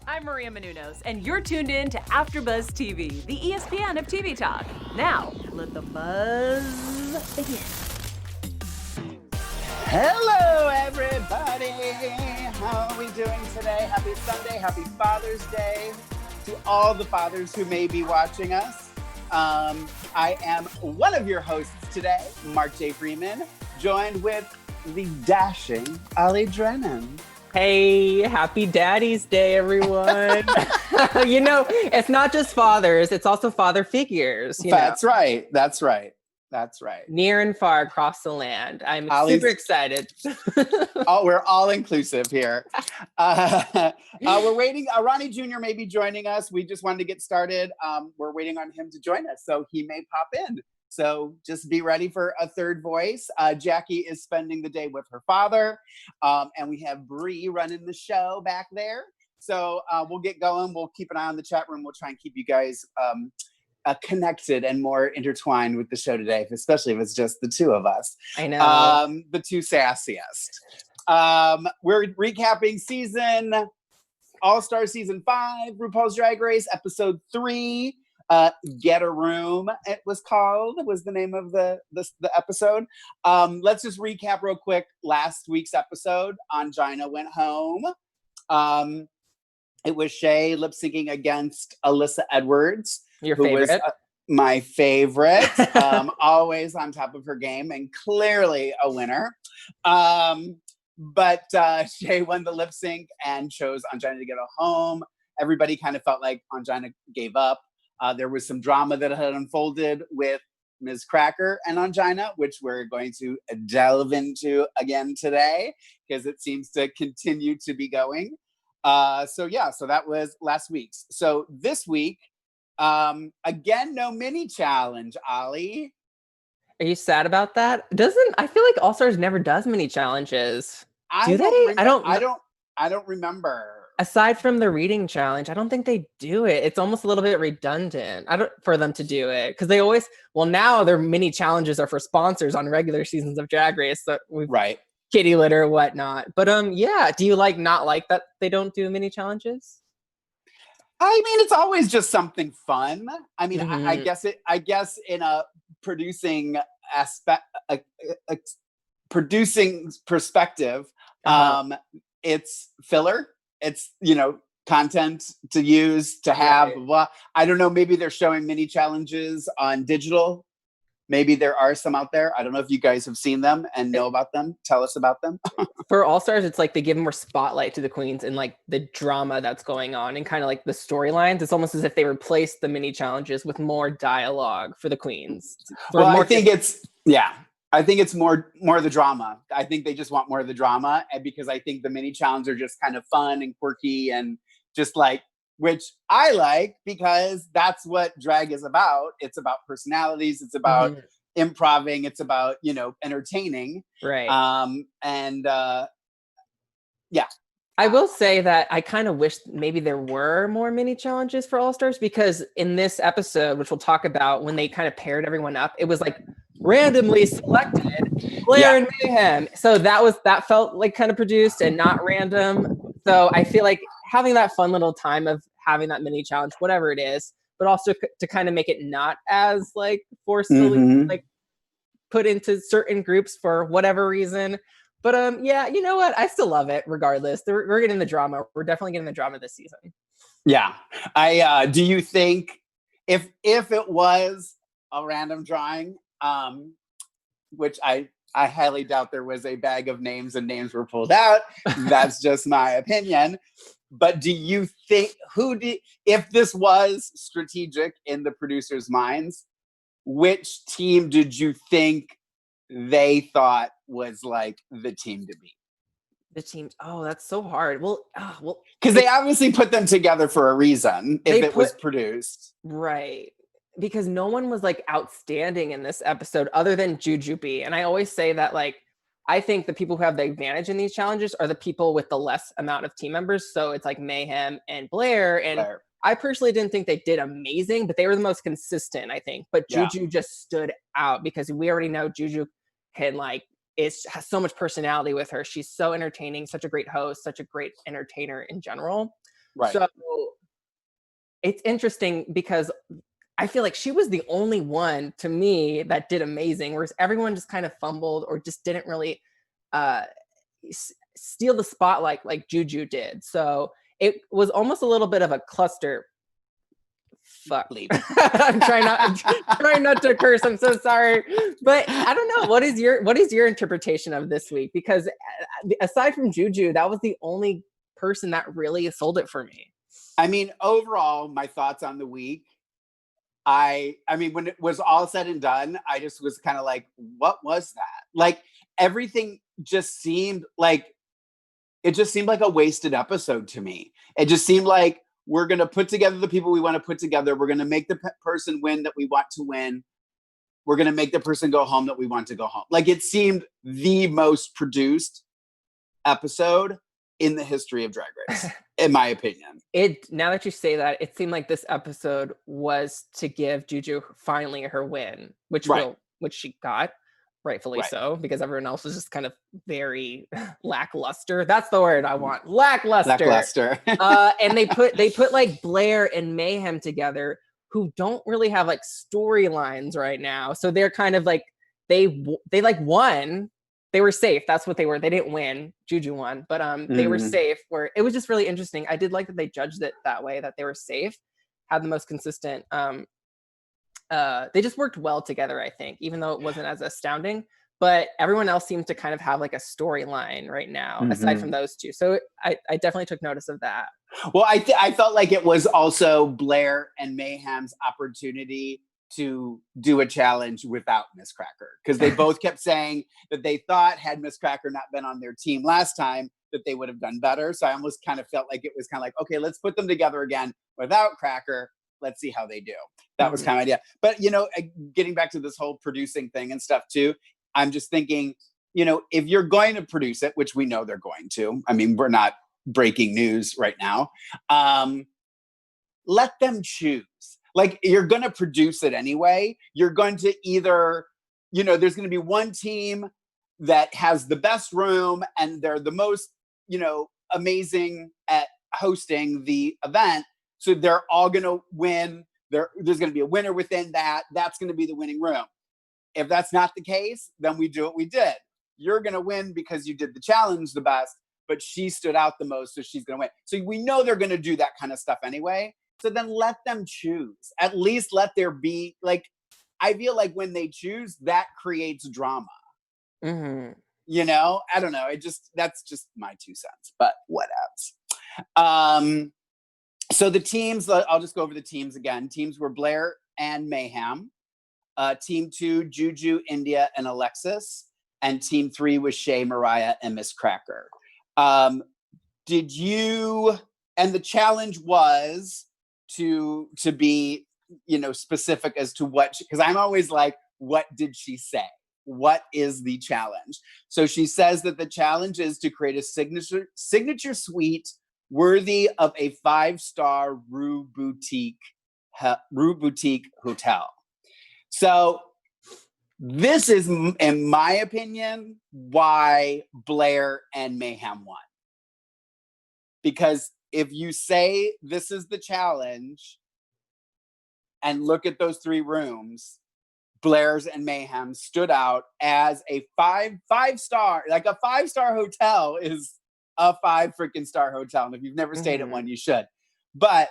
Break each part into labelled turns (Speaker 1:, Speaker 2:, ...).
Speaker 1: I'm Maria Menounos, and you're tuned in to AfterBuzz TV, the ESPN of TV talk. Now, let the buzz begin.
Speaker 2: Hello, everybody. How are we doing today? Happy Sunday. Happy Father's Day to all the fathers who may be watching us. I am one of your hosts today, Mark J Freeman, joined with the dashing Ollie Drennan.
Speaker 3: Hey, happy Daddy's Day, everyone. You know, it's not just fathers, it's also father figures.
Speaker 2: That's right.
Speaker 3: Near and far across the land. I'm
Speaker 2: Ollie's,
Speaker 3: super excited.
Speaker 2: We're all inclusive here. We're waiting. Ronnie Jr. may be joining us. We just wanted to get started. We're waiting on him to join us, so he may pop in. So just be ready for a third voice. Jackie is spending the day with her father, and we have Bree running the show back there. So we'll get going. We'll keep an eye on the chat room. We'll try and keep you guys connected and more intertwined with the show today, especially if it's just the two of us.
Speaker 3: I know.
Speaker 2: The two sassiest. We're recapping All-Star Season 5, RuPaul's Drag Race, Episode 3. Get a Room, it was the name of the episode. Let's just recap real quick. Last week's episode, Angina went home. It was Shay lip-syncing against Alyssa Edwards.
Speaker 3: Your favorite?
Speaker 2: Was, my favorite. Always on top of her game and clearly a winner. But Shay won the lip sync and chose Angina to go home. Everybody kind of felt like Angina gave up. There was some drama that had unfolded with Miz Cracker and Angina, which we're going to delve into again today because it seems to continue to be going. So that was last week's. So this week, again, no mini challenge, Ollie.
Speaker 3: Are you sad about that? I feel like All Stars never does mini challenges. Do they?
Speaker 2: I don't remember.
Speaker 3: Aside from the reading challenge, I don't think they do it. It's almost a little bit redundant for them to do it because they always. Well, now their mini challenges are for sponsors on regular seasons of Drag Race. So
Speaker 2: right.
Speaker 3: Kitty litter, whatnot. But yeah, do you not like that they don't do mini challenges?
Speaker 2: I mean, it's always just something fun. I mean,
Speaker 3: Mm-hmm.
Speaker 2: I guess in a producing aspect, producing perspective, it's filler. It's, content to use, to have.
Speaker 3: Right.
Speaker 2: Well, I don't know. Maybe they're showing mini challenges on digital. Maybe there are some out there. I don't know if you guys have seen them and know about them. Tell us about them.
Speaker 3: For All Stars, it's like they give more spotlight to the queens and like the drama that's going on and kind of like the storylines. It's almost as if they replaced the mini challenges with more dialogue for the queens.
Speaker 2: I think it's more of the drama. I think they just want more of the drama, and because I think the mini challenges are just kind of fun and quirky and just like, which I like because that's what drag is about. It's about personalities. It's about improving. It's about, entertaining.
Speaker 3: Right.
Speaker 2: Yeah.
Speaker 3: I will say that I kind of wish maybe there were more mini challenges for All Stars because in this episode, which we'll talk about, when they kind of paired everyone up, it was like randomly selected Blair and Mayhem. So that felt like kind of produced and not random. So I feel like having that fun little time of having that mini challenge, whatever it is, but also to kind of make it not as like forcefully like put into certain groups for whatever reason. But yeah, you know what? I still love it regardless. We're getting the drama. We're definitely getting the drama this season.
Speaker 2: Yeah. Do you think if it was a random drawing, which I highly doubt there was a bag of names and names were pulled out. That's just my opinion. But do you think if this was strategic in the producers' minds, which team did you think they thought was like the team to beat?
Speaker 3: The teams. Oh, that's so hard. Well,
Speaker 2: because they obviously put them together for a reason. If it was produced,
Speaker 3: right? Because no one was like outstanding in this episode other than Jujubee. And I always say that like I think the people who have the advantage in these challenges are the people with the less amount of team members. So it's like Mayhem and Blair. And I personally didn't think they did amazing, but they were the most consistent, I think. But Juju just stood out because we already know Juju can has so much personality with her. She's so entertaining, such a great host, such a great entertainer in general.
Speaker 2: Right.
Speaker 3: So it's interesting because I feel like she was the only one to me that did amazing, whereas everyone just kind of fumbled or just didn't really steal the spotlight like Juju did. So it was almost a little bit of a cluster. Fuck. I'm trying not to curse. I'm so sorry, but I don't know. What is your interpretation of this week? Because aside from Juju, that was the only person that really sold it for me.
Speaker 2: I mean, overall, my thoughts on the week. I mean, when it was all said and done, I just was kind of like, what was that? Like everything just seemed like a wasted episode to me. It just seemed like we're going to put together the people we want to put together. We're going to make the person win that we want to win. We're going to make the person go home that we want to go home. Like it seemed the most produced episode in the history of Drag Race, in my opinion.
Speaker 3: Now that you say that, it seemed like this episode was to give Juju finally her win, which she got, rightfully so, because everyone else was just kind of very lackluster. That's the word I want. Lackluster. And they put like Blair and Mayhem together, who don't really have like storylines right now. So they're kind of like they like won. They were safe. That's what they were. They didn't win. Juju won, but they were safe. Where it was just really interesting. I did like that they judged it that way, that they were safe, had the most consistent. They just worked well together, I think, even though it wasn't as astounding. But everyone else seems to kind of have like a storyline right now, aside from those two. So I definitely took notice of that.
Speaker 2: Well, I felt like it was also Blair and Mayhem's opportunity to do a challenge without Miz Cracker, because they both kept saying that they thought had Miz Cracker not been on their team last time, that they would have done better. So I almost kind of felt like it was kind of like, okay, let's put them together again without Cracker. Let's see how they do. That was kind of idea. But, getting back to this whole producing thing and stuff too, I'm just thinking, if you're going to produce it, which we know they're going to, I mean, we're not breaking news right now. Let them choose. Like, you're going to produce it anyway. You're going to either, there's going to be one team that has the best room and they're the most, amazing at hosting the event. So they're all going to win. There's going to be a winner within that. That's going to be the winning room. If that's not the case, then we do what we did. You're going to win because you did the challenge the best, but she stood out the most, so she's going to win. So we know they're going to do that kind of stuff anyway. So then let them choose. At least let there be, like, I feel like when they choose, that creates drama. I don't know. That's just my 2 cents, but what else? So the teams, I'll just go over the teams again. Teams were Blair and Mayhem. Team 2, Juju, India, and Alexis. And team 3 was Shay, Mariah, and Miz Cracker. And the challenge was to be, specific as to what, because I'm always like, what did she say? What is the challenge? So she says that the challenge is to create a signature suite worthy of a 5-star Ru-tique Hotel. So this is, in my opinion, why Blair and Mayhem won. Because if you say this is the challenge and look at those 3 rooms, Blair's and Mayhem stood out as a 5-star, like a 5-star hotel is a 5 freaking star hotel. And if you've never stayed at one, you should. But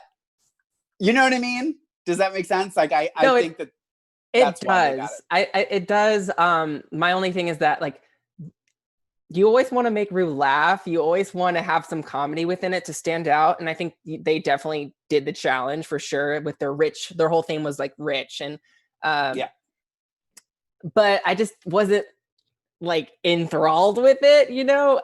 Speaker 2: you know what I mean? Does that make sense? Like I think that
Speaker 3: it does. It does. My only thing is that, like, you always want to make Ru laugh. You always want to have some comedy within it to stand out. And I think they definitely did the challenge for sure with their whole theme was like rich. And but I just wasn't like enthralled with it,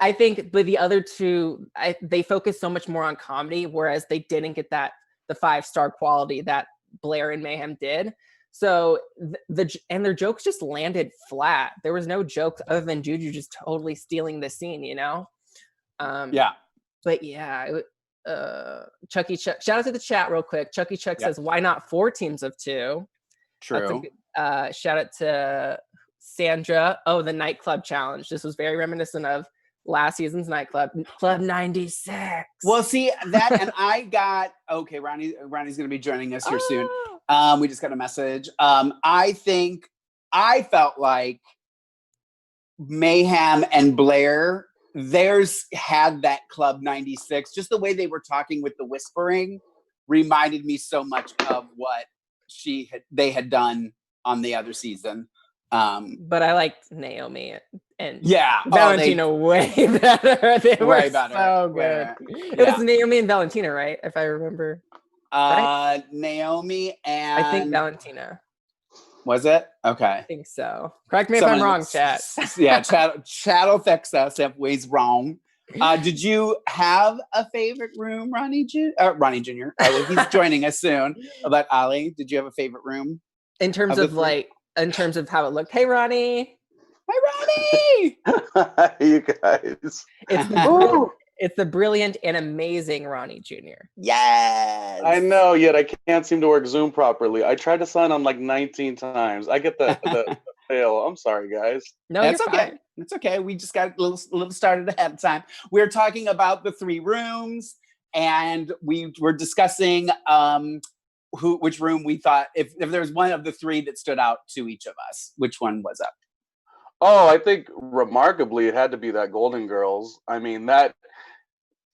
Speaker 3: I think, but the other two, they focused so much more on comedy, whereas they didn't get the 5-star quality that Blair and Mayhem did. So their jokes just landed flat. There was no jokes other than Juju just totally stealing the scene, But yeah, Chucky Chuck, shout out to the chat real quick. Chucky Chuck says, why not 4 teams of 2?
Speaker 2: True.
Speaker 3: Shout out to Sandra. Oh, the nightclub challenge. This was very reminiscent of last season's nightclub, Club 96.
Speaker 2: Well, see that, and I got Ronnie's going to be joining us here soon. We just got a message. I felt like Mayhem and Blair, theirs had that Club 96. Just the way they were talking with the whispering reminded me so much of what they had done on the other season.
Speaker 3: But I liked Naomi and Valentina way better. They were so good. It was Naomi and Valentina, right? If I remember. Right?
Speaker 2: Naomi and
Speaker 3: I think Valentina.
Speaker 2: Was it? Okay.
Speaker 3: I think so. Correct me if I'm wrong, chat.
Speaker 2: Yeah, chat will fix us if we're wrong. Did you have a favorite room, Ronnie Jr.? He's joining us soon. But Ollie, did you have a favorite room?
Speaker 3: In terms of how it looked. Hey, Ronnie.
Speaker 2: Hi, Ronnie.
Speaker 4: You guys.
Speaker 3: It's the brilliant and amazing Ronnie Jr.
Speaker 2: Yes.
Speaker 4: I know, yet I can't seem to work Zoom properly. I tried to sign on like 19 times. I get the fail. I'm sorry, guys.
Speaker 3: No,
Speaker 2: that's
Speaker 3: you're
Speaker 2: okay.
Speaker 3: Fine.
Speaker 2: It's okay. We just got a little started ahead of time. We're talking about the 3 rooms, and we were discussing which room we thought, if there was one of the 3 that stood out to each of us, which one was up?
Speaker 4: Oh, I think remarkably it had to be that Golden Girls. I mean, that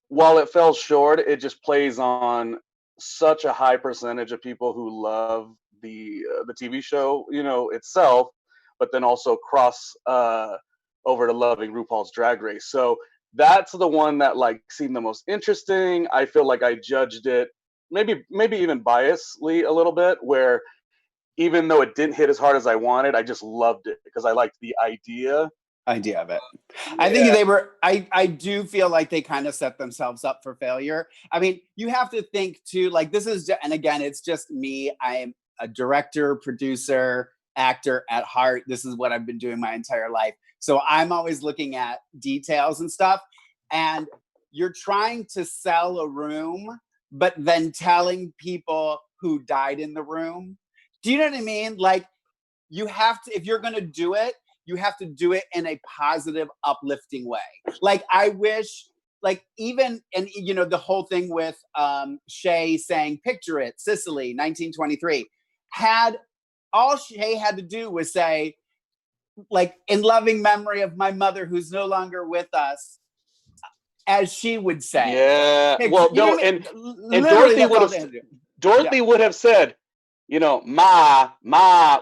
Speaker 4: while it fell short, it just plays on such a high percentage of people who love the TV show, itself, but then also cross over to loving RuPaul's Drag Race. So that's the one that seemed the most interesting. I feel like I judged it maybe even biasly a little bit, where even though it didn't hit as hard as I wanted, I just loved it because I liked the idea
Speaker 2: of it. I think they were, I do feel like they kind of set themselves up for failure. I mean, you have to think too, this is, and again, it's just me. I am a director, producer, actor at heart. This is what I've been doing my entire life. So I'm always looking at details and stuff. And you're trying to sell a room, but then telling people who died in the room. Do you know what I mean? You have to, if you're going to do it, you have to do it in a positive, uplifting way. I wish, even, and the whole thing with Shay saying, picture it, Sicily, 1923, all Shay had to do was say, in loving memory of my mother who's no longer with us, as she would say.
Speaker 4: Yeah. Well, no, and Dorothy would have said, Ma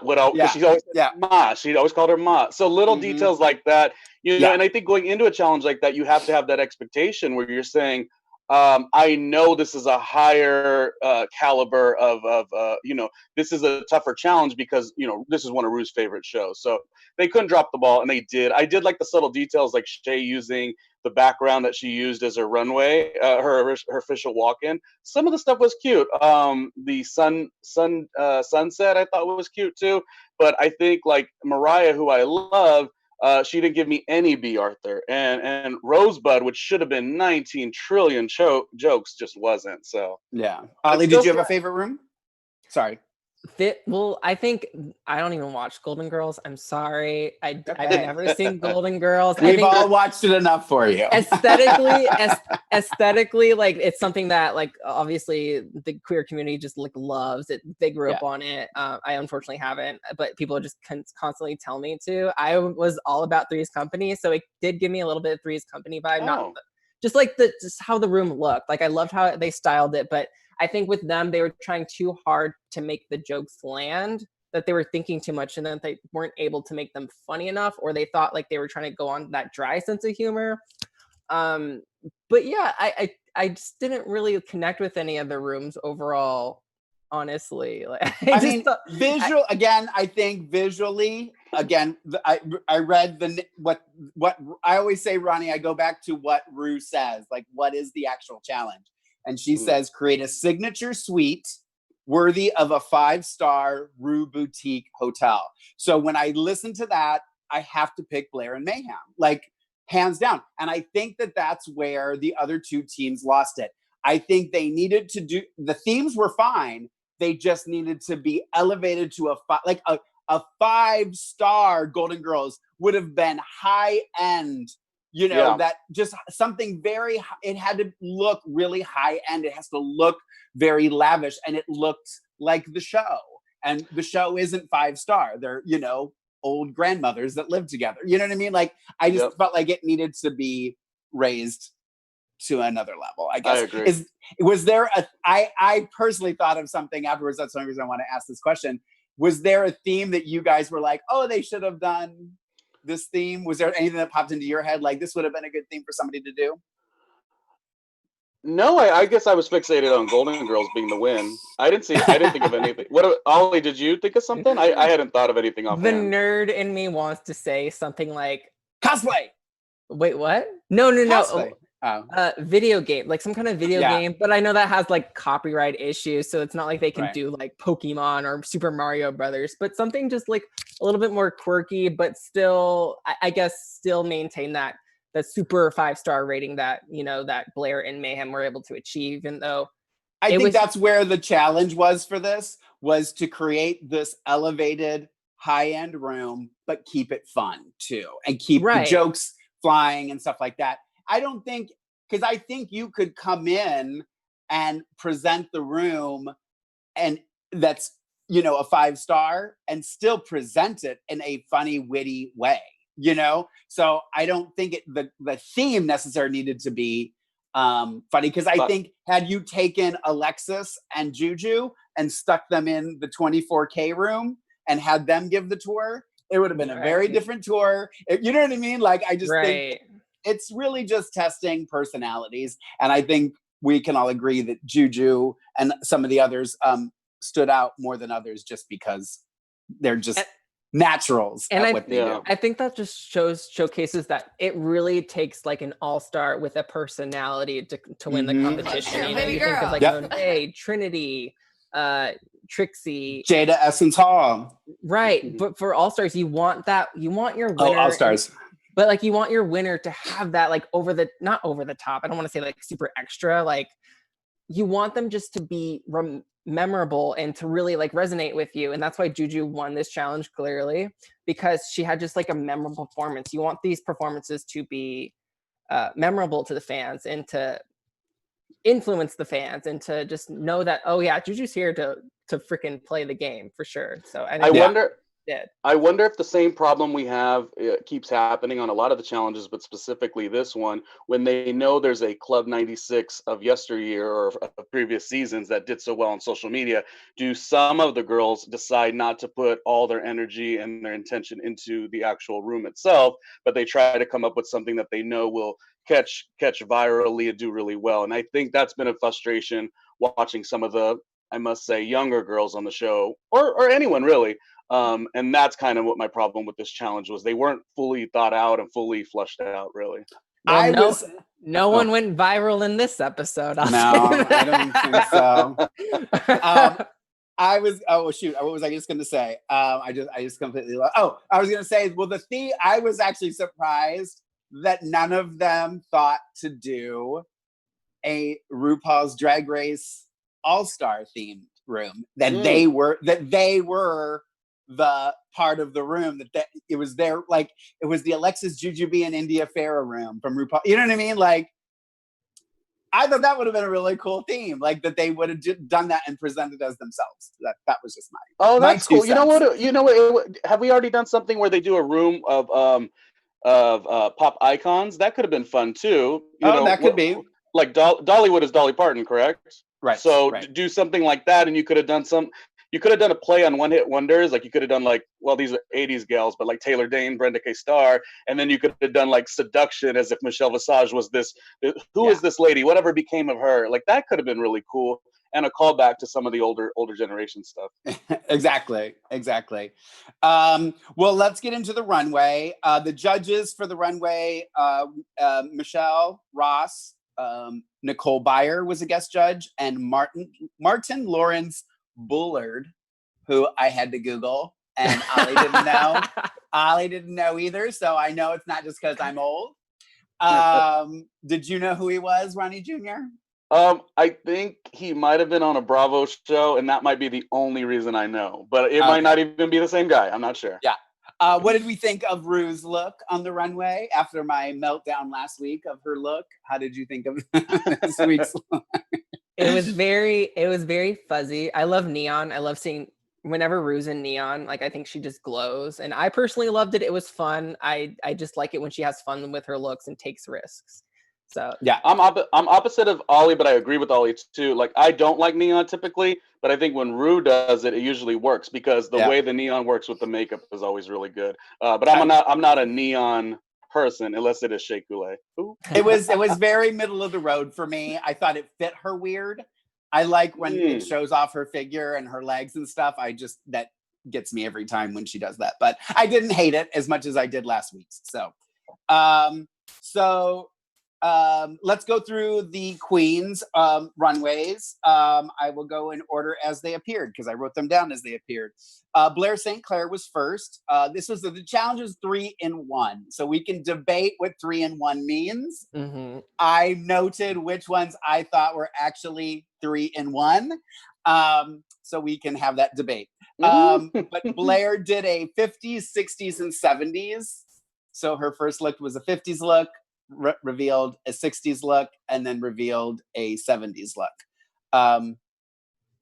Speaker 4: would always, because she's always said Ma. She'd always called her Ma. So little details like that, and I think going into a challenge like that, you have to have that expectation where you're saying, I know this is a higher caliber of this is a tougher challenge because, this is one of Ru's favorite shows. So they couldn't drop the ball, and they did. I did like the subtle details, like Shay using the background that she used as her runway, her official walk-in. Some of the stuff was cute. The sunset I thought was cute too. But I think Mariah, who I love, she didn't give me any B. Arthur, and Rosebud, which should have been 19 trillion jokes, just wasn't. So
Speaker 2: yeah. Ollie, did you have a favorite room? Sorry.
Speaker 3: Well, I think I don't even watch Golden Girls. I'm sorry. I've never seen Golden Girls.
Speaker 2: We've all watched it enough for you.
Speaker 3: Aesthetically, it's something that obviously the queer community just loves it. They grew up on it. I unfortunately haven't, but people just constantly tell me to. I was all about Three's Company, so it did give me a little bit of Three's Company vibe. Not just just how the room looked. I loved how they styled it, but I think with them, they were trying too hard to make the jokes land, that they were thinking too much and that they weren't able to make them funny enough, or they thought they were trying to go on that dry sense of humor. But yeah, I just didn't really connect with any of the rooms overall, honestly. I think visually, again, I read what I always say, Ronnie, I go back to what Ru says, what is the actual challenge? And she says, create a signature suite worthy of a 5-star Ru-tique hotel. So when I listen to that, I have to pick Blair and Mayhem, hands down. And I think that's where the other 2 teams lost it. I think they needed to do, the themes were fine. They just needed to be elevated to a 5-star Golden Girls would have been high end
Speaker 2: you know, that just something very, it had to look really high end. It has to look very lavish, and it looked like the show. And the show isn't 5-star. They're, you know, old grandmothers that live together. You know what I mean? Like, I just felt like it needed to be raised to another level, I guess.
Speaker 4: I agree.
Speaker 2: Was there I personally thought of something afterwards. That's the only reason I want to ask this question. Was there a theme that you guys were like, oh, they should have done this theme? Was there anything that popped into your head like this would have been a good theme for somebody to do?
Speaker 4: No, I guess I was fixated on Golden Girls being the win. I didn't think of anything. Ollie, did you think of something? I hadn't thought of anything offhand.
Speaker 3: The nerd in me wants to say something like
Speaker 2: cosplay.
Speaker 3: Wait, what? No.
Speaker 2: Cosplay.
Speaker 3: Video game, like some kind of video game, but I know that has like copyright issues, so it's not like they can do like Pokemon or Super Mario Brothers, but something just like a little bit more quirky, but still, I guess, still maintain that super 5-star rating that, you know, that Blair and Mayhem were able to achieve. Even though
Speaker 2: I think that's where the challenge was for this, was to create this elevated high-end room, but keep it fun too, and keep the jokes flying and stuff like that. I don't think, because I think you could come in and present the room and that's, you know, a 5-star and still present it in a funny, witty way, you know? So I don't think the theme necessarily needed to be funny, because I think had you taken Alexis and Juju and stuck them in the 24K room and had them give the tour, it would have been a very different tour. You know what I mean? Like, I just think it's really just testing personalities. And I think we can all agree that Juju and some of the others stood out more than others just because they're just naturals at what they do.
Speaker 3: I think that just showcases that it really takes like an all-star with a personality to win the competition. You know, you think of like Monet, Trinity, Trixie,
Speaker 2: Jada Essence Hall.
Speaker 3: Right. But for all-stars, you want your winner.
Speaker 2: Oh, all-stars.
Speaker 3: But like, you want your winner to have that like not over the top. I don't want to say like super extra. Like, you want them just to be memorable and to really like resonate with you. And that's why Juju won this challenge clearly, because she had just like a memorable performance. You want these performances to be memorable to the fans and to influence the fans and to just know that, oh yeah, Juju's here to freaking play the game for sure. So
Speaker 4: I wonder if the same problem we have keeps happening on a lot of the challenges, but specifically this one, when they know there's a Club 96 of yesteryear or of previous seasons that did so well on social media. Do some of the girls decide not to put all their energy and their intention into the actual room itself, but they try to come up with something that they know will catch virally and do really well? And I think that's been a frustration watching some of the, I must say, younger girls on the show, or anyone really. And that's kind of what my problem with this challenge was. They weren't fully thought out and fully flushed out, really.
Speaker 3: Well, no one went viral in this episode.
Speaker 2: I don't think so. What was I just going to say? I just completely lost. I was going to say, well, the theme, I was actually surprised that none of them thought to do a RuPaul's Drag Race All-Star themed room. That they were the part of the room that it was their, like, it was the Alexis Jujubee and India Farah room from RuPaul. You know what I mean? Like, I thought that would have been a really cool theme, like that they would have done that and presented as themselves. That was just
Speaker 4: that's cool. You know what? Have we already done something where they do a room of pop icons? That could have been fun too.
Speaker 2: That could be.
Speaker 4: Like Dollywood is Dolly Parton, correct?
Speaker 2: Right.
Speaker 4: So do something like that, and you could have done a play on one-hit wonders. Like, you could have done like, well, these are 80s gals, but like Taylor Dane, Brenda K. Starr, and then you could have done like Seduction, as if Michelle Visage was this. Who is this lady? Whatever became of her? Like, that could have been really cool, and a callback to some of the older generation stuff.
Speaker 2: Exactly. Well, let's get into the runway. The judges for the runway: Michelle Ross, Nicole Byer was a guest judge, and Martin Lawrence Bullard, who I had to Google, and Ollie didn't know. Ollie didn't know either, so I know it's not just because I'm old. Did you know who he was, Ronnie Jr.?
Speaker 4: I think he might have been on a Bravo show, and that might be the only reason I know. But it might not even be the same guy. I'm not sure.
Speaker 2: Yeah. What did we think of Ru's look on the runway after my meltdown last week of her look? How did you think of this week's look?
Speaker 3: It was very fuzzy. I love neon. I love seeing whenever Ru's in neon, like I think she just glows. And I personally loved it. It was fun. I just like it when she has fun with her looks and takes risks. So
Speaker 2: yeah,
Speaker 4: I'm opposite of Ollie, but I agree with Ollie too. Like I don't like neon typically, but I think when Ru does it, it usually works because the way the neon works with the makeup is always really good. But I'm not a neon person unless it is Shea Coulee.
Speaker 2: It was very middle of the road for me. I thought it fit her weird. I like when it shows off her figure and her legs and stuff. That gets me every time when she does that. But I didn't hate it as much as I did last week's. Let's go through the Queen's runways. I will go in order as they appeared because I wrote them down as they appeared. Blair St. Clair was first. This was the challenge is 3 in 1. So we can debate what 3 in 1 means.
Speaker 3: Mm-hmm. I
Speaker 2: noted which ones I thought were actually 3 in 1. So we can have that debate. But Blair did a 50s, 60s, and 70s. So her first look was a 50s look. Revealed a 60s look and then revealed a 70s look.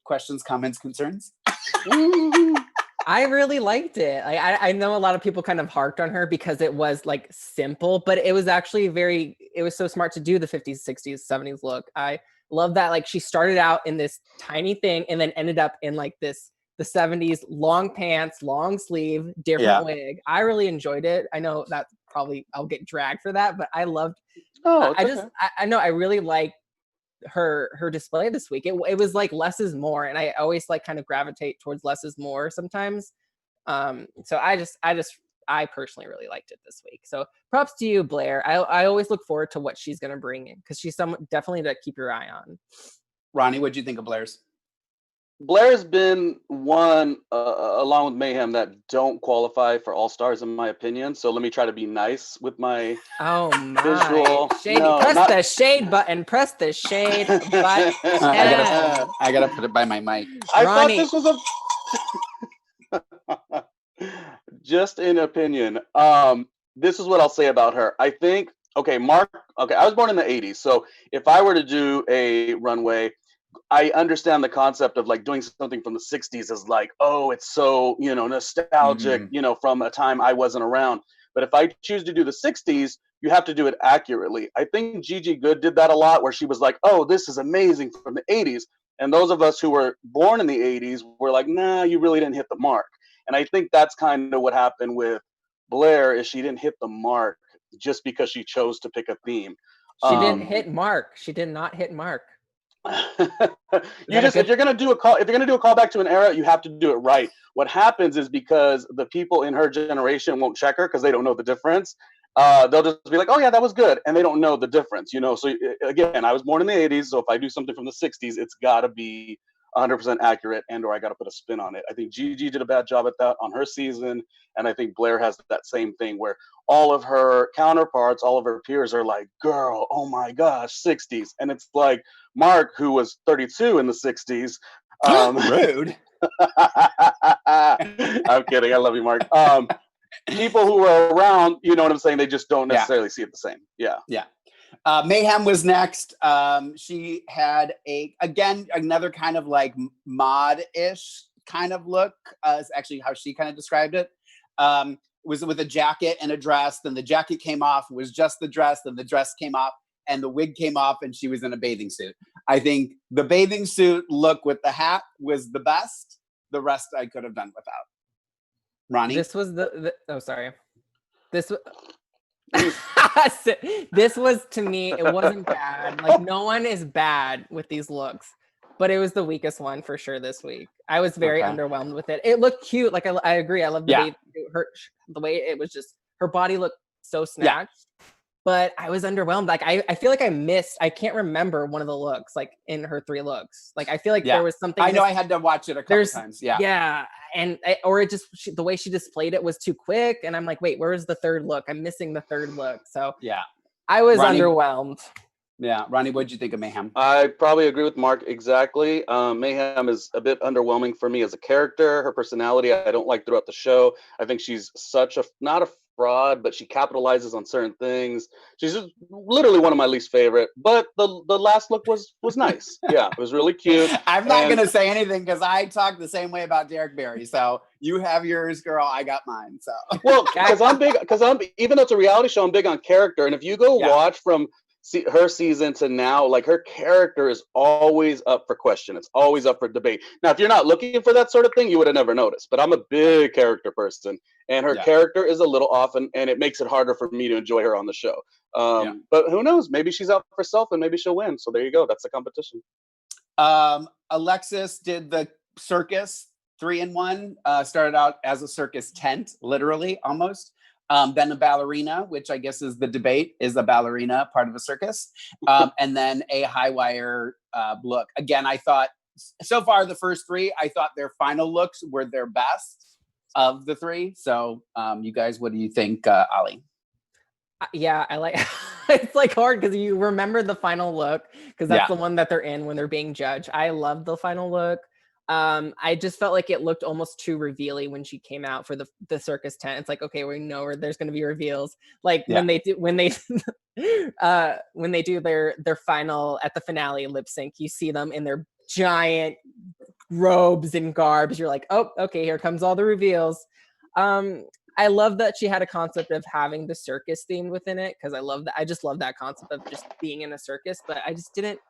Speaker 2: Questions, comments, concerns?
Speaker 3: I really liked it. I know a lot of people kind of harked on her because it was like simple, but it was actually it was so smart to do the 50s, 60s, 70s look. I love that. Like she started out in this tiny thing and then ended up in like the 70s, long pants, long sleeve, different wig. I really enjoyed it. I know that probably I'll get dragged for that, but I loved. I know I really liked her display this week. It was like less is more, and I always like kind of gravitate towards less is more sometimes. So I personally really liked it this week. So props to you, Blair. I always look forward to what she's gonna bring in because she's someone definitely to keep your eye on.
Speaker 2: Ronnie, what'd you think of Blair's?
Speaker 4: Blair's been one, along with Mayhem, that don't qualify for All Stars, in my opinion. So let me try to be nice with my visual.
Speaker 3: Shade. The shade button. Press the shade button.
Speaker 2: I gotta put it by my mic.
Speaker 4: I thought this was just an opinion. This is what I'll say about her. I think, Mark, I was born in the 80s. So if I were to do a runway, I understand the concept of like doing something from the 60s is like, oh, it's so, nostalgic, from a time I wasn't around. But if I choose to do the 60s, you have to do it accurately. I think Gigi Goode did that a lot where she was like, oh, this is amazing from the 80s. And those of us who were born in the 80s were like, nah, you really didn't hit the mark. And I think that's kind of what happened with Blair is she didn't hit the mark just because she chose to pick a theme.
Speaker 3: She didn't hit Mark. She did not hit Mark.
Speaker 4: If you're gonna do a callback to an era, you have to do it right. What happens is because the people in her generation won't check her because they don't know the difference. They'll just be like, oh yeah, that was good, and they don't know the difference, So again, I was born in the 80s, so if I do something from the 60s, it's got to be 100% accurate, or I got to put a spin on it. I think Gigi did a bad job at that on her season, and I think Blair has that same thing where all of her counterparts, all of her peers are like, girl, oh my gosh, 60s. And it's like Mark, who was 32 in the 60s.
Speaker 2: Rude.
Speaker 4: I'm kidding. I love you, Mark. People who were around, you know what I'm saying? They just don't necessarily see it the same. Yeah.
Speaker 2: Yeah. Mayhem was next. She had another kind of like mod-ish kind of look. Is actually how she kind of described it. Was with a jacket and a dress. Then the jacket came off. It was just the dress. Then the dress came off, and the wig came off, and she was in a bathing suit. I think the bathing suit look with the hat was the best. The rest I could have done without. Ronnie,
Speaker 3: this was this was, to me, it wasn't bad. Like, no one is bad with these looks, but it was the weakest one for sure this week. I was very underwhelmed with it. It looked cute. Like, I agree. I love the way it was just, her body looked so snatched, but I was underwhelmed. Like, I feel like I can't remember one of the looks, like in her 3 looks. Like, I feel like there was something.
Speaker 2: I know I had to watch it a couple times. Yeah.
Speaker 3: Yeah. And the way she displayed it was too quick. And I'm like, wait, where's the third look? I'm missing the third look. So I was underwhelmed.
Speaker 2: Yeah, Ronnie, what did you think of Mayhem?
Speaker 4: I probably agree with Mark exactly. Mayhem is a bit underwhelming for me as a character. Her personality, I don't like throughout the show. I think she's not a fraud, but she capitalizes on certain things. She's just literally one of my least favorite. But the last look was nice. Yeah, it was really cute.
Speaker 2: I'm not gonna say anything because I talk the same way about Derek Barry. So you have yours, girl. I got mine. So
Speaker 4: well, because I'm even though it's a reality show, I'm big on character. And if you go watch from her season to now, like her character is always up for question. It's always up for debate. Now, if you're not looking for that sort of thing, you would have never noticed. But I'm a big character person, and her character is a little off, and it makes it harder for me to enjoy her on the show. But who knows? Maybe she's out for self, and maybe she'll win. So there you go. That's the competition.
Speaker 2: Alexis did the circus 3-in-1. Started out as a circus tent, literally almost. Then a ballerina, which I guess is the debate, is a ballerina part of a circus? And then a high wire look. Again, I thought, so far the first three, I thought their final looks were their best of the three. So you guys, what do you think, Ollie?
Speaker 3: Yeah, I like, it's like hard because you remember the final look because that's the one that they're in when they're being judged. I love the final look. I just felt like it looked almost too revealy when she came out for the circus tent. It's like, okay, we know where there's going to be reveals. Like when they do their final at the finale lip sync, you see them in their giant robes and garbs. You're like, oh, okay, here comes all the reveals. I love that she had a concept of having the circus themed within it because I just love that concept of just being in a circus. But I just didn't.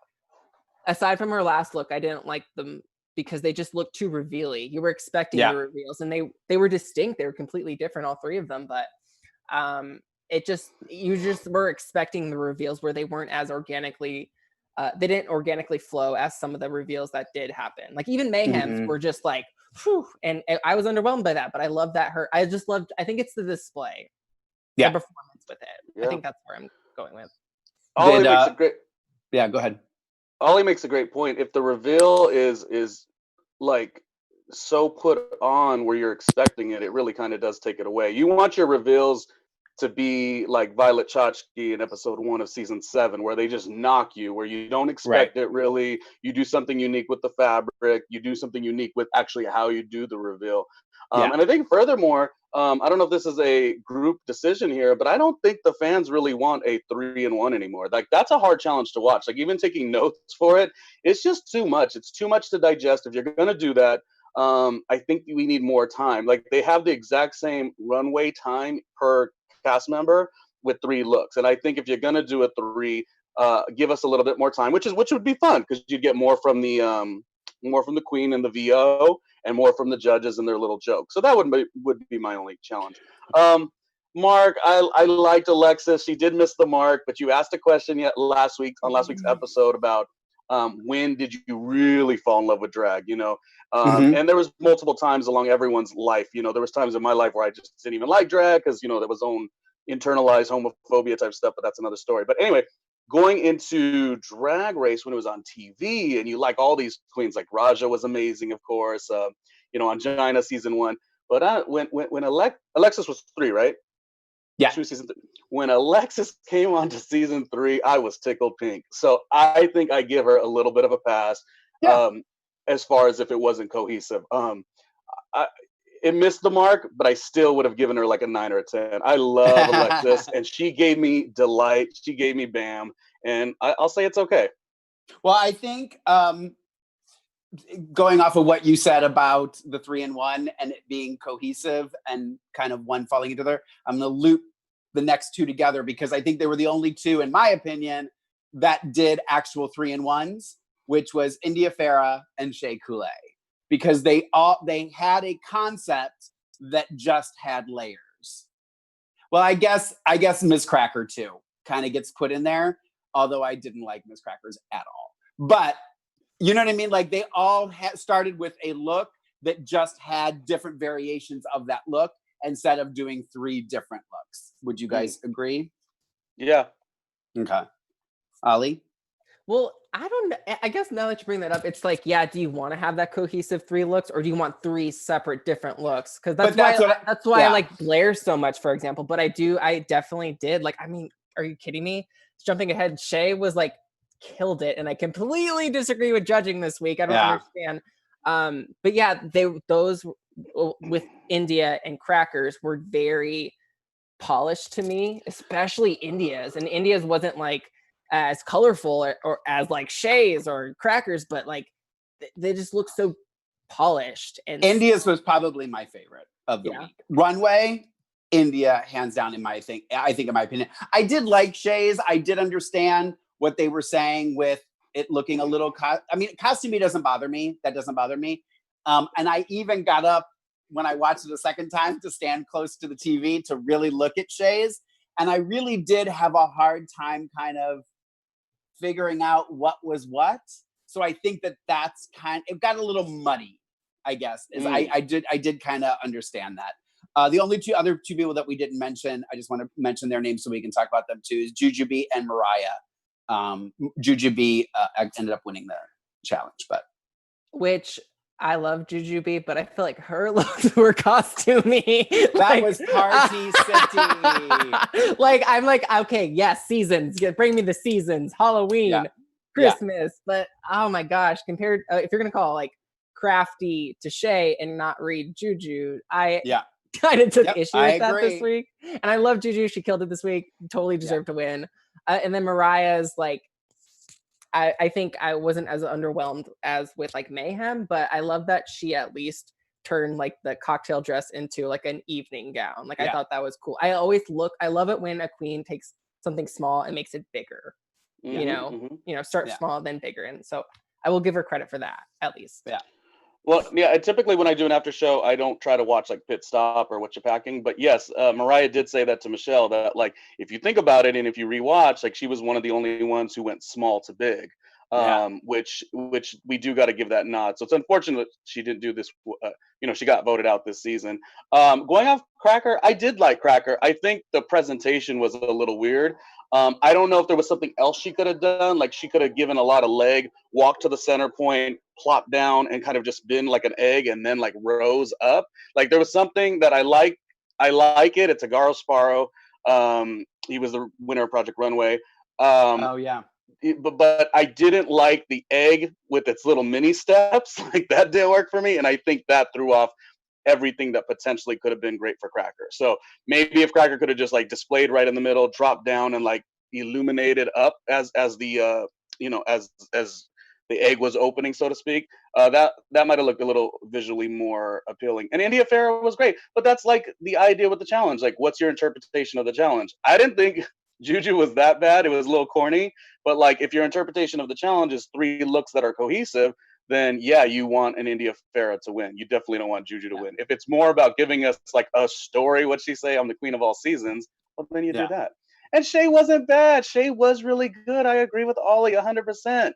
Speaker 3: Aside from her last look, I didn't like them because they just looked too revealy. You were expecting the reveals, and they were distinct. They were completely different, all three of them. But you just were expecting the reveals where they weren't as organically. They didn't organically flow as some of the reveals that did happen. Like even Mayhem's were just like, whew, and I was underwhelmed by that. But I love that I think it's the display, the performance with it. Yeah. I think that's where I'm going with.
Speaker 4: Ollie makes a great.
Speaker 2: Yeah, go ahead.
Speaker 4: Ollie makes a great point. If the reveal is like so put on where you're expecting it, it really kind of does take it away. You want your reveals to be like Violet Chachki in episode 1 of season 7, where they just knock you, where you don't expect it really. You do something unique with the fabric. You do something unique with actually how you do the reveal. And I think furthermore, I don't know if this is a group decision here, but I don't think the fans really want a 3-in-1 anymore. Like that's a hard challenge to watch. Like even taking notes for it, it's just too much. It's too much to digest. If you're going to do that, I think we need more time. Like they have the exact same runway time per cast member with 3 looks. And I think if you're going to do a 3, give us a little bit more time, which would be fun because you'd get more from the queen and the VO and more from the judges and their little jokes. So that would be my only challenge. Mark, I liked Alexis. She did miss the mark, but you asked a question on last week's episode about when did you really fall in love with drag, and there was multiple times along everyone's life. There was times in my life where I just didn't even like drag because, there was own internalized homophobia type stuff, but that's another story. But anyway, going into Drag Race when it was on TV and you like all these queens, like Raja was amazing, of course, Angina season 1. But when Alexis was 3, right?
Speaker 2: Yeah.
Speaker 4: She was season 3. When Alexis came on to season 3, I was tickled pink. So I think I give her a little bit of a pass as far as if it wasn't cohesive. It missed the mark, but I still would have given her like a 9 or a 10. I love Alexis, and she gave me delight. She gave me bam, and I'll say it's okay.
Speaker 2: Well, I think going off of what you said about the 3-in-1 and it being cohesive and kind of one falling into the other, I'm going to loop the next 2 together because I think they were the only 2, in my opinion, that did actual 3-in-1s, which was India Farah and Shea Coulee. Because they had a concept that just had layers. Well, I guess Miz Cracker too kind of gets put in there, although I didn't like Miz Crackers at all. But you know what I mean? Like they all started with a look that just had different variations of that look instead of doing 3 different looks. Would you guys agree?
Speaker 4: Yeah.
Speaker 2: Okay. Ollie?
Speaker 3: Well, I don't know. I guess now that you bring that up, it's like, do you want to have that cohesive 3 looks or do you want 3 separate different looks? Because that's why I like Blair so much, for example. But I definitely did. Like, I mean, are you kidding me? Jumping ahead, Shea was like killed it, and I completely disagree with judging this week. I don't understand. But yeah, those with India and Crackers were very polished to me, especially India's. And India's wasn't like as colorful or as like Shea's or Crackers, but like they just look so polished. And
Speaker 2: India's was probably my favorite of the week. Runway, India, hands down I think in my opinion. I did like Shea's. I did understand what they were saying with it looking a little, costumey doesn't bother me. That doesn't bother me. And I even got up when I watched it a second time to stand close to the TV to really look at Shea's. And I really did have a hard time kind of figuring out what was what. So I think that's it got a little muddy, I guess. I did kind of understand that. The only other two people that we didn't mention, I just want to mention their names so we can talk about them too, is Jujubee and Mariah. Jujubee ended up winning the challenge,
Speaker 3: which I love Jujubee, but I feel like her looks were costumey.
Speaker 2: That was Party City.
Speaker 3: Like, I'm like, okay, yes, seasons. Bring me the seasons. Halloween, Christmas. But oh my gosh, compared, if you're going to call like Crafty to Shea and not read Juju, I kind of took issue with that this week. And I love Juju. She killed it this week. Totally deserved to win. And then Mariah's like, I think I wasn't as underwhelmed as with like Mayhem, but I love that she at least turned like the cocktail dress into like an evening gown. Like I thought that was cool. I love it when a queen takes something small and makes it bigger. Start small, then bigger. And so I will give her credit for that at least.
Speaker 2: Yeah.
Speaker 4: Well, yeah, typically when I do an after show, I don't try to watch like Pit Stop or What You Packing. But yes, Mariah did say that to Michelle that like, if you think about it and if you rewatch, like she was one of the only ones who went small to big, which we do got to give that nod. So it's unfortunate she didn't do this. She got voted out this season. Going off Cracker, I did like Cracker. I think the presentation was a little weird. I don't know if there was something else she could have done. Like she could have given a lot of leg, walked to the center point, plopped down, and kind of just been like an egg, and then like rose up. Like there was something that I like. I like it. It's Agaro Sparrow. He was the winner of Project Runway. But I didn't like the egg with its little mini steps. Like that didn't work for me, and I think that threw off everything that potentially could have been great for Cracker. So maybe if Cracker could have just like displayed right in the middle, dropped down, and like illuminated up as the as the egg was opening, so to speak, that might have looked a little visually more appealing. And India Farah was great, but that's like the idea with the challenge. Like, what's your interpretation of the challenge? I didn't think Juju was that bad. It was a little corny, but like if your interpretation of the challenge is 3 looks that are cohesive, then yeah, you want an India Farah to win. You definitely don't want Juju to win. If it's more about giving us like a story, what'd she say? I'm the queen of all seasons. Well, then you do that. And Shea wasn't bad. Shea was really good. I agree with Ollie 100%.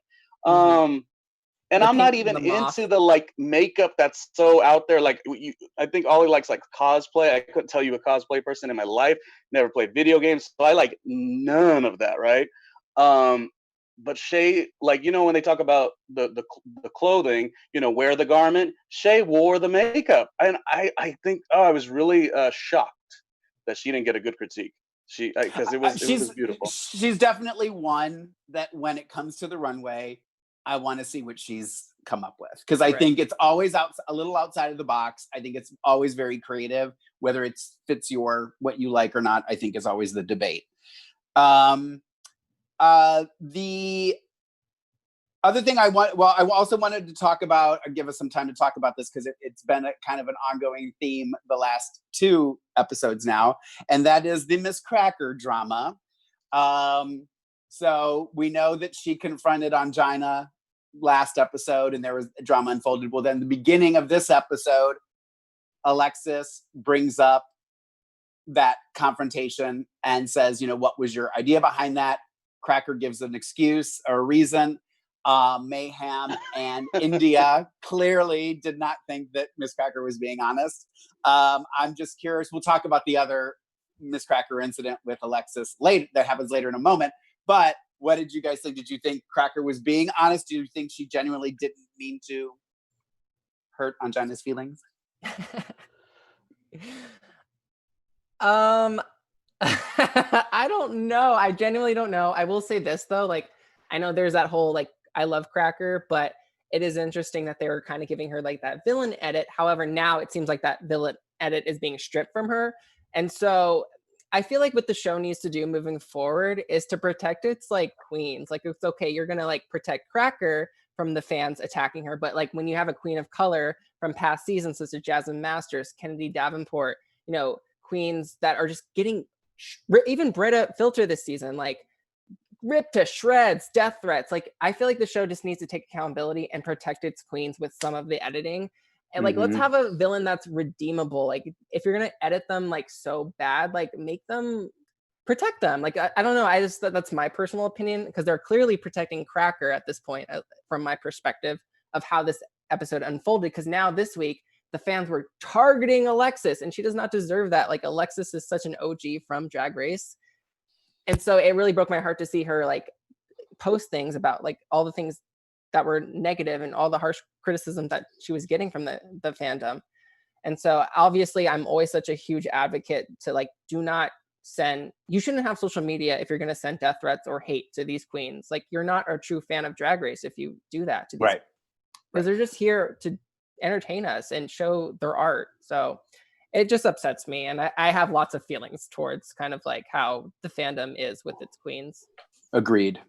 Speaker 4: And I'm not even into the like makeup that's so out there. Like I think Ollie likes like cosplay. I couldn't tell you a cosplay person in my life. Never played video games, so I like none of that, right? But Shea, like when they talk about the clothing, wear the garment. Shea wore the makeup, and I think I was really shocked that she didn't get a good critique. Because it was beautiful.
Speaker 2: She's definitely one that when it comes to the runway, I want to see what she's come up with, because I think it's always a little outside of the box. I think it's always very creative. Whether it fits what you like or not, I think is always the debate. The other thing I also wanted to talk about, give us some time to talk about this, because it's been a kind of an ongoing theme the last 2 episodes now, and that is the Miz Cracker drama. So we know that she confronted Angina last episode, and there was drama unfolded. Well, then the beginning of this episode, Alexis brings up that confrontation and says, what was your idea behind that? Cracker gives an excuse or a reason. Mayhem and India clearly did not think that Miz Cracker was being honest. I'm just curious. We'll talk about the other Miz Cracker incident with Alexis later. That happens later in a moment. But what did you guys think? Did you think Cracker was being honest? Do you think she genuinely didn't mean to hurt Angina's feelings?
Speaker 3: I don't know. I genuinely don't know. I will say this though, like I know there's that whole like I love Cracker, but it is interesting that they were kind of giving her like that villain edit. However, now it seems like that villain edit is being stripped from her. And so I feel like what the show needs to do moving forward is to protect its like queens. Like it's okay, you're gonna like protect Cracker from the fans attacking her, but like when you have a queen of color from past seasons such as Jasmine Masters, Kennedy Davenport, you know, queens that are just getting even Britta Filter this season, like ripped to shreds, death threats. Like I feel like the show just needs to take accountability and protect its queens with some of the editing. And like let's have a villain that's redeemable. Like if you're gonna edit them like so bad, like make them protect them. Like I don't know. I just that's my personal opinion because they're clearly protecting Cracker at this point from my perspective of how this episode unfolded. Because now this week the fans were targeting Alexis, and she does not deserve that. Like Alexis is such an OG from Drag Race. And so it really broke my heart to see her like post things about like all the things that were negative and all the harsh criticism that she was getting from the fandom. And so obviously I'm always such a huge advocate to like, do not send, you shouldn't have social media if you're going to send death threats or hate to these queens. Like you're not a true fan of Drag Race if you do that to these,
Speaker 2: right?
Speaker 3: Because they're just here to entertain us and show their art. So it just upsets me. And I have lots of feelings towards kind of like how the fandom is with its queens.
Speaker 2: Agreed.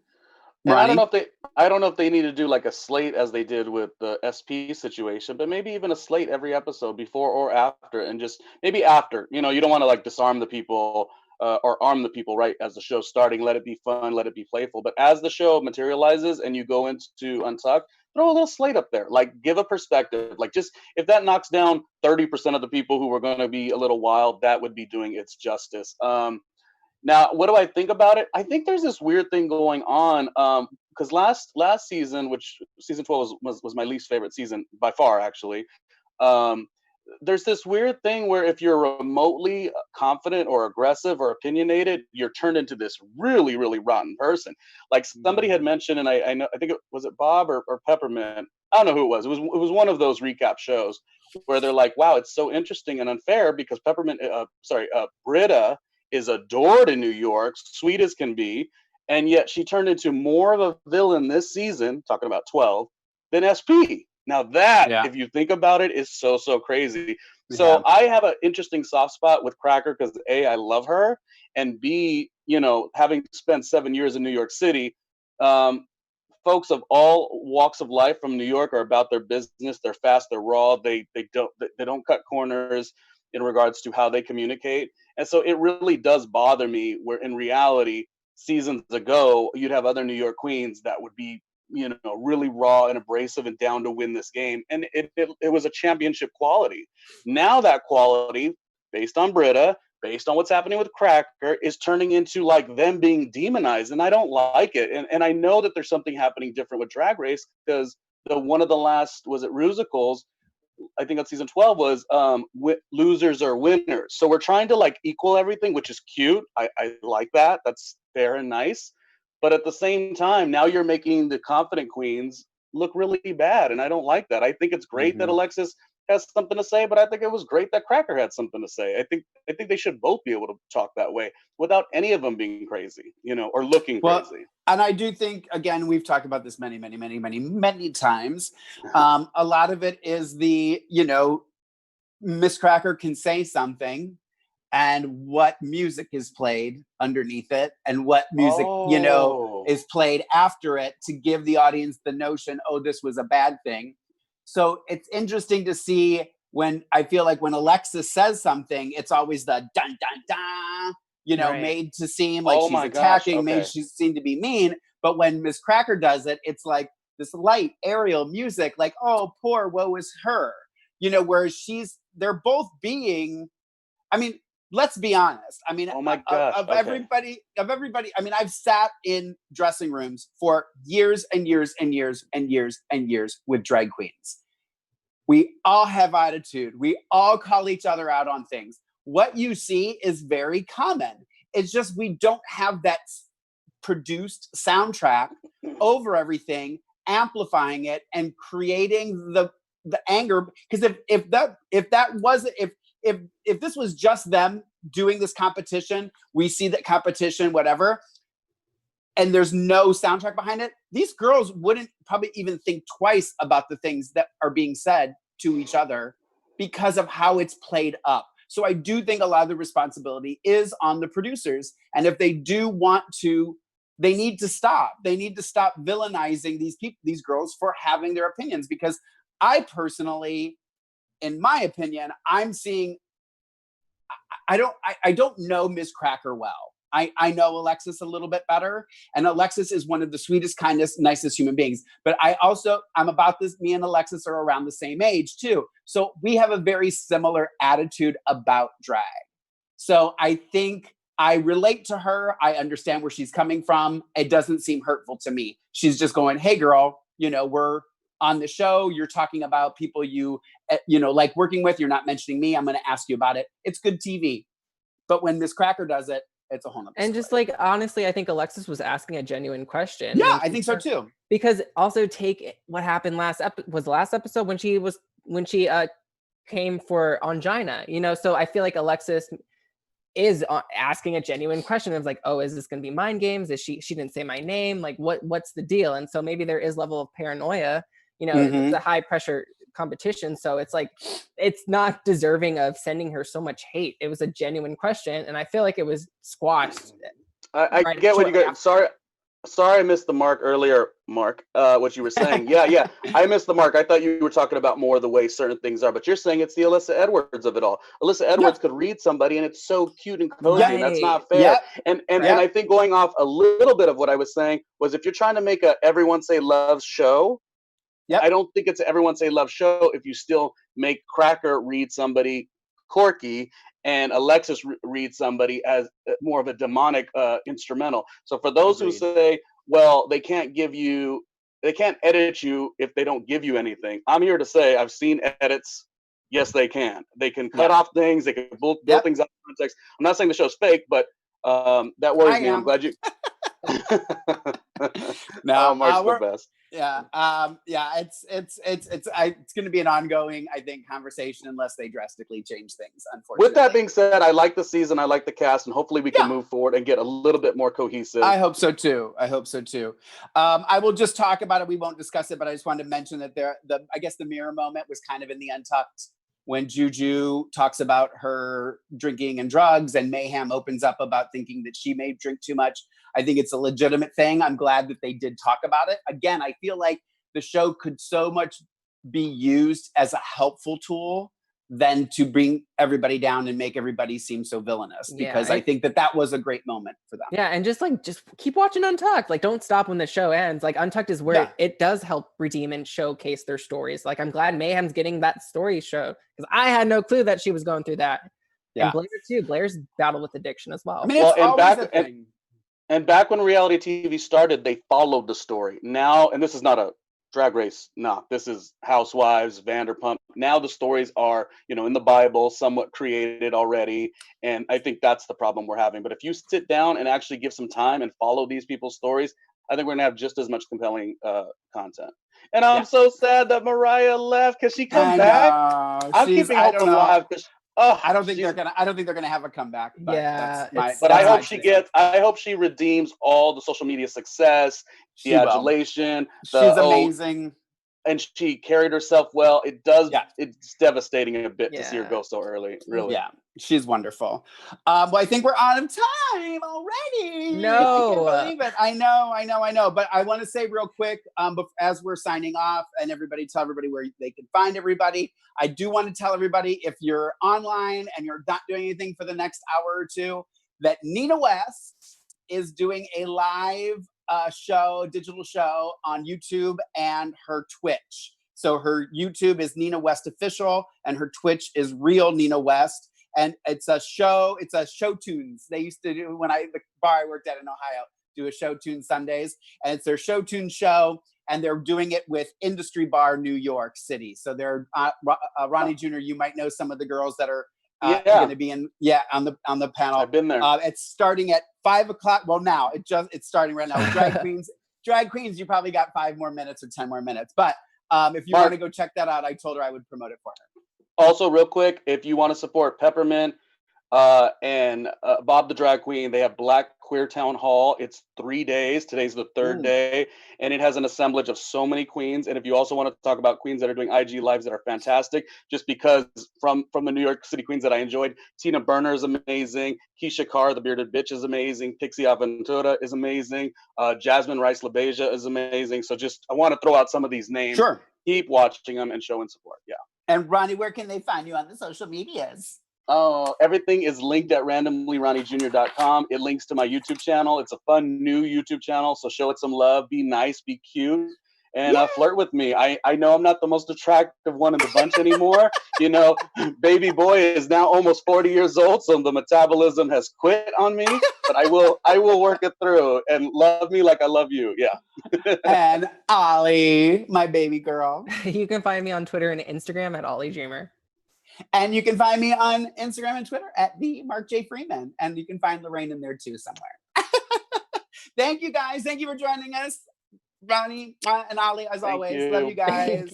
Speaker 4: And I don't know if they need to do like a slate as they did with the SP situation, but maybe even a slate every episode before or after, and just maybe after. You know, you don't want to like disarm the people or arm the people right as the show's starting. Let it be fun, let it be playful. But as the show materializes and you go into Untucked, throw a little slate up there. Like give a perspective. Like just if that knocks down 30% of the people who were going to be a little wild, that would be doing its justice. Now, what do I think about it? I think there's this weird thing going on because last season, which season 12 was my least favorite season by far, actually. There's this weird thing where if you're remotely confident or aggressive or opinionated, you're turned into this really, really rotten person. Like somebody had mentioned, and I know, I think it was Bob or Peppermint. I don't know who it was. It was one of those recap shows where they're like, wow, it's so interesting and unfair because Britta is adored in New York, sweet as can be, and yet she turned into more of a villain this season, talking about 12, than SP. Now that, if you think about it, is so crazy. So I have an interesting soft spot with Cracker because A, I love her, and B, you know, having spent 7 years in New York City, folks of all walks of life from New York are about their business. They're fast, they're raw, they don't cut corners in regards to how they communicate. And so it really does bother me where in reality, seasons ago, you'd have other New York queens that would be, you know, really raw and abrasive and down to win this game. And it was a championship quality. Now that quality, based on Britta, based on what's happening with Cracker, is turning into like them being demonized. And I don't like it. And I know that there's something happening different with Drag Race because one of the last, was it Rusicals? I think on season 12 was losers are winners. So we're trying to like equal everything, which is cute. I like that. That's fair and nice. But at the same time, now you're making the confident queens look really bad. And I don't like that. I think it's great that Alexis has something to say, but I think it was great that Cracker had something to say. I think they should both be able to talk that way without any of them being crazy, you know, or looking crazy.
Speaker 2: And I do think, again, we've talked about this many times. A lot of it is the, you know, Miz Cracker can say something and what music is played underneath it and what music, you know, is played after it to give the audience the notion, oh, this was a bad thing. So it's interesting to see when I feel like when Alexis says something, it's always the dun, dun, dun, you know, made to seem like she's attacking, made to seem to be mean. But when Miz Cracker does it, it's like this light aerial music, like, oh, poor, woe is her. You know, whereas they're both being, I mean, let's be honest. I mean, everybody, I mean, I've sat in dressing rooms for years and years and years and years and years with drag queens. We all have attitude. We all call each other out on things. What you see is very common. It's just we don't have that produced soundtrack over everything, amplifying it and creating the anger. Because if this was just them doing this competition, we see that competition, whatever, and there's no soundtrack behind it, these girls wouldn't probably even think twice about the things that are being said to each other because of how it's played up. So I do think a lot of the responsibility is on the producers. And if they do want to, they need to stop. They need to stop villainizing these people, these girls, for having their opinions. Because I personally, in my opinion, I'm seeing, I don't know Miz Cracker well. I know Alexis a little bit better, and Alexis is one of the sweetest, kindest, nicest human beings. But I'm about this, me and Alexis are around the same age too. So we have a very similar attitude about drag. So I think I relate to her. I understand where she's coming from. It doesn't seem hurtful to me. She's just going, hey girl, we're on the show. You're talking about people you like working with. You're not mentioning me. I'm going to ask you about it. It's good TV. But when Miz Cracker does it, it's a whole nother story.
Speaker 3: And just like, honestly, I think Alexis was asking a genuine question.
Speaker 2: Yeah, I think so too.
Speaker 3: Because also take what happened last episode when she came for Angina, so I feel like Alexis is asking a genuine question of like, oh, is this going to be mind games? Is she didn't say my name? Like what's the deal? And so maybe there is level of paranoia, it's a high pressure competition. So it's like, it's not deserving of sending her so much hate. It was a genuine question. And I feel like it was squashed.
Speaker 4: I get what you got. Sorry, I missed the mark earlier, Mark, what you were saying. Yeah, I missed the mark. I thought you were talking about more the way certain things are, but you're saying it's the Alyssa Edwards of it all. Alyssa Edwards could read somebody and it's so cute and cozy, and that's not fair. And I think going off a little bit of what I was saying was, if you're trying to make a everyone say loves show, I don't think it's everyone say love show if you still make Cracker read somebody quirky and Alexis read somebody as more of a demonic instrumental. So for those who say, well, they can't edit you if they don't give you anything, I'm here to say I've seen edits. Yes, they can. They can cut off things. They can build things out of context. I'm not saying the show's fake, but that worries me. I'm glad you.
Speaker 2: No,
Speaker 4: Mark's the best.
Speaker 2: It's going to be an ongoing, I think, conversation unless they drastically change things, unfortunately.
Speaker 4: With that being said, I like the season, I like the cast, and hopefully we can move forward and get a little bit more cohesive.
Speaker 2: I hope so too. I will just talk about it. We won't discuss it, but I just wanted to mention that I guess the mirror moment was kind of in the Untucked, when Juju talks about her drinking and drugs, and Mayhem opens up about thinking that she may drink too much. I think it's a legitimate thing. I'm glad that they did talk about it. Again, I feel like the show could so much be used as a helpful tool than to bring everybody down and make everybody seem so villainous, because I think that was a great moment for them.
Speaker 3: Yeah, and just keep watching Untucked. Like, don't stop when the show ends. Like, Untucked is where it does help redeem and showcase their stories. Like, I'm glad Mayhem's getting that story show, because I had no clue that she was going through that. Yeah. And Blair too. Blair's battled with addiction as well.
Speaker 2: I mean, it's always a thing.
Speaker 4: And back when reality TV started, they followed the story. Now, and this is not a Drag Race, this is Housewives, Vanderpump. Now the stories are, in the Bible, somewhat created already. And I think that's the problem we're having. But if you sit down and actually give some time and follow these people's stories, I think we're going to have just as much compelling content. And I'm so sad that Mariah left. Can she come back? I'm keeping hope alive.
Speaker 2: I don't think they're gonna have a comeback. But
Speaker 4: I hope she redeems all the social media success, the adulation.
Speaker 2: She's amazing.
Speaker 4: And she carried herself well. It's devastating a bit to see her go so early. Really.
Speaker 2: Yeah. She's wonderful. Well, I think we're out of time already.
Speaker 3: No.
Speaker 2: I can't believe it. I know. But I want to say real quick, as we're signing off, and tell everybody where they can find everybody. I do want to tell everybody, if you're online and you're not doing anything for the next hour or two, that Nina West is doing a live digital show on YouTube and her Twitch. So her YouTube is Nina West Official, and her Twitch is Real Nina West. And it's a show tunes. They used to do, the bar I worked at in Ohio, do a show tune Sundays. And it's their show tune show. And they're doing it with Industry Bar New York City. So they're Ronnie Jr. You might know some of the girls that are going to be on the panel.
Speaker 4: I've been there.
Speaker 2: It's starting at 5:00. Well, now it's starting right now. Drag Queens, you probably got 5 more minutes or 10 more minutes. But if you want to go check that out, I told her I would promote it for her.
Speaker 4: Also, real quick, if you want to support Peppermint, and Bob the Drag Queen. They have Black Queer Town Hall. It's 3 days. Today's the third day, and it has an assemblage of so many queens. And if you also want to talk about queens that are doing IG lives that are fantastic, just because from the New York City queens that I enjoyed, Tina Burner is amazing. Keisha Carr, the bearded bitch, is amazing. Pixie Aventura is amazing. Jasmine Rice LaBeija is amazing. So just I want to throw out some of these names.
Speaker 2: Sure.
Speaker 4: Keep watching them and showing support. Yeah.
Speaker 2: And Ronnie, where can they find you on the social medias?
Speaker 4: Oh, everything is linked at randomlyronniejr.com. It links to my YouTube channel. It's a fun new YouTube channel, so show it some love. Be nice, be cute, and flirt with me. I know I'm not the most attractive one in the bunch anymore. You know, baby boy is now almost 40 years old, so the metabolism has quit on me. But I will work it through. And love me like I love you. Yeah.
Speaker 2: And Ollie, my baby girl.
Speaker 3: You can find me on Twitter and Instagram at Ollie Dreamer.
Speaker 2: And you can find me on Instagram and Twitter at the Mark J Freeman. And you can find Lorraine in there too somewhere. Thank you guys. Thank you for joining us. Ronnie and Ollie, as always. Love you guys.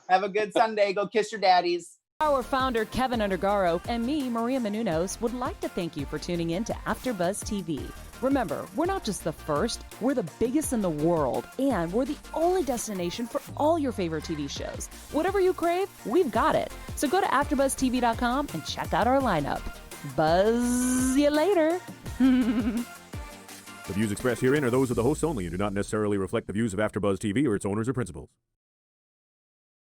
Speaker 2: Have a good Sunday. Go kiss your daddies.
Speaker 1: Our founder, Keven Undergaro, and me, Maria Menounos, would like to thank you for tuning in to AfterBuzz TV. Remember, we're not just the first, we're the biggest in the world, and we're the only destination for all your favorite TV shows. Whatever you crave, we've got it. So go to AfterBuzzTV.com and check out our lineup. Buzz you later.
Speaker 5: The views expressed herein are those of the hosts only and do not necessarily reflect the views of AfterBuzz TV or its owners or principals.